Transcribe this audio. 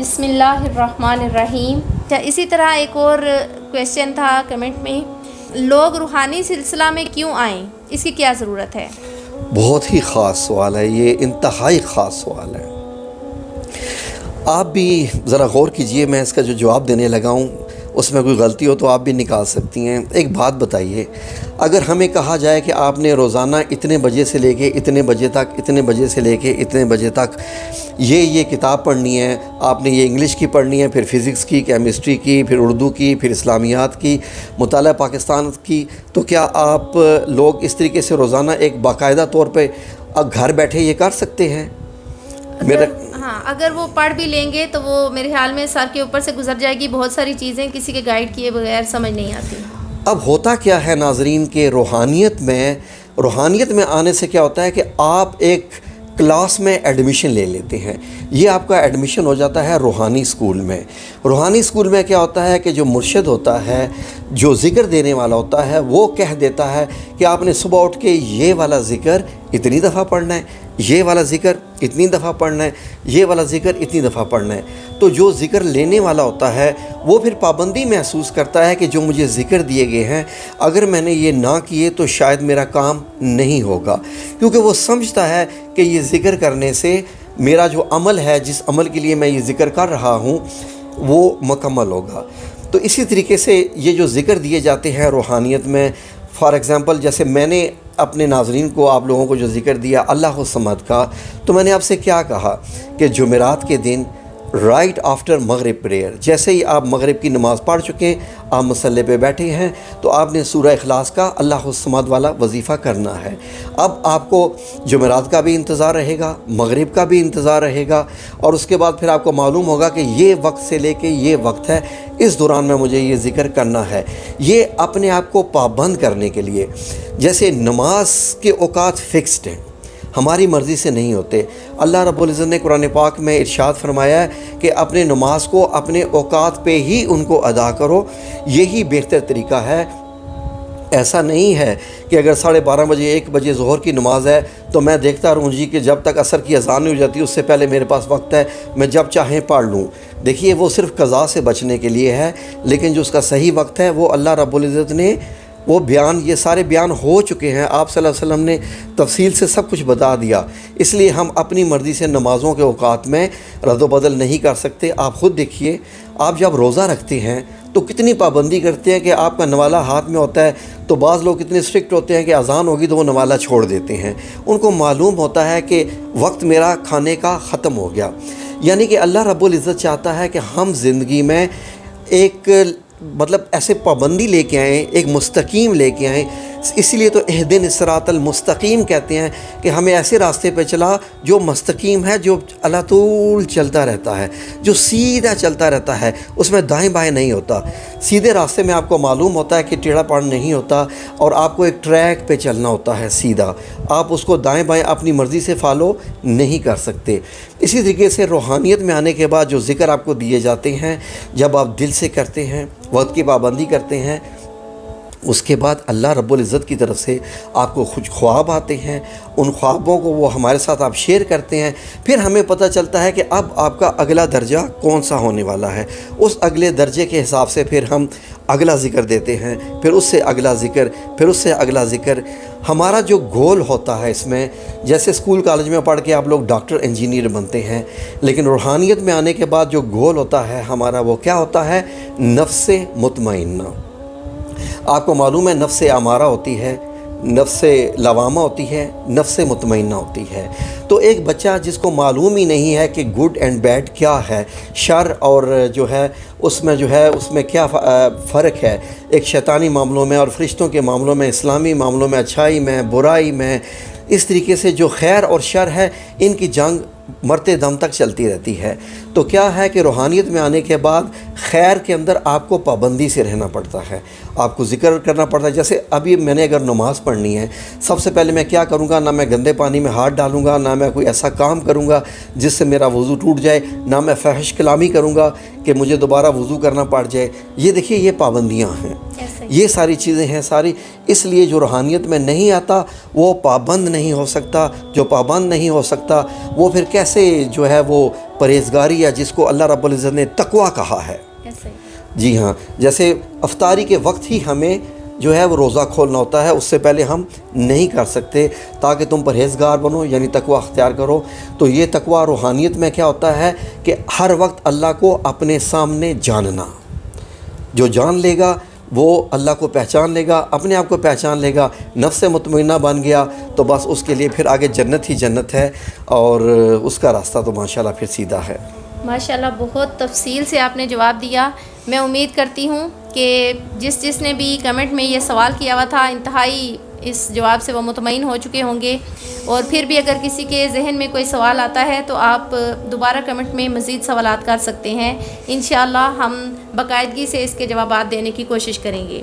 بسم اللہ الرحمن الرحیم. اسی طرح ایک اور کویشچن تھا کمنٹ میں، لوگ روحانی سلسلہ میں کیوں آئیں، اس کی کیا ضرورت ہے؟ بہت ہی خاص سوال ہے یہ، انتہائی خاص سوال ہے. آپ بھی ذرا غور کیجئے، میں اس کا جو جواب دینے لگا ہوں اس میں کوئی غلطی ہو تو آپ بھی نکال سکتی ہیں. ایک بات بتائیے، اگر ہمیں کہا جائے کہ آپ نے روزانہ اتنے بجے سے لے کے اتنے بجے تک، اتنے بجے سے لے کے اتنے بجے تک یہ کتاب پڑھنی ہے، آپ نے یہ انگلش کی پڑھنی ہے، پھر فزکس کی، کیمسٹری کی، پھر اردو کی، پھر اسلامیات کی، مطالعہ پاکستان کی، تو کیا آپ لوگ اس طریقے سے روزانہ ایک باقاعدہ طور پہ گھر بیٹھے یہ کر سکتے ہیں؟ اگر وہ پڑھ بھی لیں گے تو وہ میرے خیال میں سر کے اوپر سے گزر جائے گی، بہت ساری چیزیں کسی کے گائیڈ کیے بغیر سمجھ نہیں آتی. اب ہوتا کیا ہے ناظرین کہ روحانیت میں آنے سے کیا ہوتا ہے کہ آپ ایک کلاس میں ایڈمیشن لے لیتے ہیں. یہ آپ کا ایڈمیشن ہو جاتا ہے روحانی اسکول میں. روحانی اسکول میں کیا ہوتا ہے کہ جو مرشد ہوتا ہے، جو ذکر دینے والا ہوتا ہے، وہ کہہ دیتا ہے کہ آپ نے صبح اٹھ کے یہ والا ذکر اتنی دفعہ پڑھنا ہے، یہ والا ذکر اتنی دفعہ پڑھنا ہے، یہ والا ذکر اتنی دفعہ پڑھنا ہے. تو جو ذکر لینے والا ہوتا ہے وہ پھر پابندی محسوس کرتا ہے کہ جو مجھے ذکر دیے گئے ہیں اگر میں نے یہ نہ کیے تو شاید میرا کام نہیں ہوگا، کیونکہ وہ سمجھتا ہے کہ یہ ذکر کرنے سے میرا جو عمل ہے، جس عمل کے لیے میں یہ ذکر کر رہا ہوں، وہ مکمل ہوگا. تو اسی طریقے سے یہ جو ذکر دیے جاتے ہیں روحانیت میں، فار ایگزامپل جیسے میں نے اپنے ناظرین کو، آپ لوگوں کو جو ذکر دیا اللہ الصمد کا، تو میں نے آپ سے کیا کہا کہ جمعرات کے دن رائٹ آفٹر مغرب پریئر، جیسے ہی آپ مغرب کی نماز پڑھ چکے ہیں، آپ مصلی پہ بیٹھے ہیں، تو آپ نے سورہ اخلاص کا اللہ الصمد والا وظیفہ کرنا ہے. اب آپ کو جمعرات کا بھی انتظار رہے گا، مغرب کا بھی انتظار رہے گا، اور اس کے بعد پھر آپ کو معلوم ہوگا کہ یہ وقت سے لے کے یہ وقت ہے، اس دوران میں مجھے یہ ذکر کرنا ہے. یہ اپنے آپ کو پابند کرنے کے لیے، جیسے نماز کے اوقات فکسڈ ہیں، ہماری مرضی سے نہیں ہوتے. اللہ رب العزت نے قرآن پاک میں ارشاد فرمایا ہے کہ اپنے نماز کو اپنے اوقات پہ ہی ان کو ادا کرو، یہی بہتر طریقہ ہے. ایسا نہیں ہے کہ اگر 12:30 بجے 1 بجے ظہر کی نماز ہے تو میں دیکھتا رہوں جی کہ جب تک عصر کی اذان نہیں ہو جاتی اس سے پہلے میرے پاس وقت ہے، میں جب چاہیں پڑھ لوں. دیکھیے وہ صرف قضا سے بچنے کے لیے ہے، لیکن جو اس کا صحیح وقت ہے وہ اللہ رب العزت نے وہ بیان، یہ سارے بیان ہو چکے ہیں، آپ صلی اللہ علیہ وسلم نے تفصیل سے سب کچھ بتا دیا. اس لیے ہم اپنی مرضی سے نمازوں کے اوقات میں رد و بدل نہیں کر سکتے. آپ خود دیکھیے، آپ جب روزہ رکھتے ہیں تو کتنی پابندی کرتے ہیں کہ آپ کا نوالہ ہاتھ میں ہوتا ہے، تو بعض لوگ اتنے اسٹرکٹ ہوتے ہیں کہ اذان ہوگی تو وہ نوالہ چھوڑ دیتے ہیں. ان کو معلوم ہوتا ہے کہ وقت میرا کھانے کا ختم ہو گیا. یعنی کہ اللہ رب العزت چاہتا ہے کہ ہم زندگی میں ایک ایسے پابندی لے کے آئیں، ایک مستقیم لے کے آئیں. اسی لیے تو اہدنا الصراط المستقیم کہتے ہیں کہ ہمیں ایسے راستے پہ چلا جو مستقیم ہے، جو اللہ طول چلتا رہتا ہے، جو سیدھا چلتا رہتا ہے، اس میں دائیں بائیں نہیں ہوتا. سیدھے راستے میں آپ کو معلوم ہوتا ہے کہ ٹیڑھا پڑ نہیں ہوتا، اور آپ کو ایک ٹریک پہ چلنا ہوتا ہے سیدھا. آپ اس کو دائیں بائیں اپنی مرضی سے فالو نہیں کر سکتے. اسی طریقے سے روحانیت میں آنے کے بعد جو ذکر آپ کو دیے جاتے ہیں، جب آپ دل سے کرتے ہیں، وقت کی پابندی کرتے ہیں، اس کے بعد اللہ رب العزت کی طرف سے آپ کو کچھ خواب آتے ہیں. ان خوابوں کو وہ ہمارے ساتھ آپ شیئر کرتے ہیں. پھر ہمیں پتہ چلتا ہے کہ اب آپ کا اگلا درجہ کون سا ہونے والا ہے. اس اگلے درجے کے حساب سے پھر ہم اگلا ذکر دیتے ہیں، پھر اس سے اگلا ذکر، پھر اس سے اگلا ذکر. ہمارا جو گول ہوتا ہے اس میں، جیسے اسکول کالج میں پڑھ کے آپ لوگ ڈاکٹر انجینئر بنتے ہیں، لیکن روحانیت میں آنے کے بعد جو گول ہوتا ہے ہمارا، وہ کیا ہوتا ہے؟ نفس مطمئنہ. آپ کو معلوم ہے نفس امارہ ہوتی ہے، نفس لوامہ ہوتی ہے، نفس مطمئنہ ہوتی ہے. تو ایک بچہ جس کو معلوم ہی نہیں ہے کہ گڈ اینڈ بیڈ کیا ہے، شر اور جو ہے اس میں کیا فرق ہے، ایک شیطانی معاملوں میں اور فرشتوں کے معاملوں میں، اسلامی معاملوں میں، اچھائی میں، برائی میں، اس طریقے سے جو خیر اور شر ہے ان کی جنگ مرتے دم تک چلتی رہتی ہے. تو کیا ہے کہ روحانیت میں آنے کے بعد خیر کے اندر آپ کو پابندی سے رہنا پڑتا ہے، آپ کو ذکر کرنا پڑتا ہے. جیسے ابھی میں نے اگر نماز پڑھنی ہے، سب سے پہلے میں کیا کروں گا؟ نہ میں گندے پانی میں ہاتھ ڈالوں گا، نہ میں کوئی ایسا کام کروں گا جس سے میرا وضو ٹوٹ جائے، نہ میں فحش کلامی کروں گا کہ مجھے دوبارہ وضو کرنا پڑ جائے. یہ دیکھیے یہ پابندیاں ہیں. یہ ساری چیزیں ہیں ساری. اس لیے جو روحانیت میں نہیں آتا وہ پابند نہیں ہو سکتا. جو پابند نہیں ہو سکتا وہ پھر کیسے جو ہے وہ پرہیزگاری یا جس کو اللہ رب العزت نے تقویٰ کہا ہے. جی ہاں, جیسے افطاری کے وقت ہی ہمیں جو ہے وہ روزہ کھولنا ہوتا ہے, اس سے پہلے ہم نہیں کر سکتے تاکہ تم پرہیزگار بنو, یعنی تقویٰ اختیار کرو. تو یہ تقویٰ روحانیت میں کیا ہوتا ہے کہ ہر وقت اللہ کو اپنے سامنے جاننا. جو جان لے گا وہ اللہ کو پہچان لے گا, اپنے آپ کو پہچان لے گا, نفس مطمئنہ بن گیا تو بس اس کے لیے پھر آگے جنت ہی جنت ہے, اور اس کا راستہ تو ماشاءاللہ پھر سیدھا ہے. ماشاءاللہ بہت تفصیل سے آپ نے جواب دیا. میں امید کرتی ہوں کہ جس نے بھی کمنٹ میں یہ سوال کیا ہوا تھا انتہائی اس جواب سے وہ مطمئن ہو چکے ہوں گے. اور پھر بھی اگر کسی کے ذہن میں کوئی سوال آتا ہے تو آپ دوبارہ کمنٹ میں مزید سوالات کر سکتے ہیں. انشاءاللہ ہم باقاعدگی سے اس کے جوابات دینے کی کوشش کریں گے.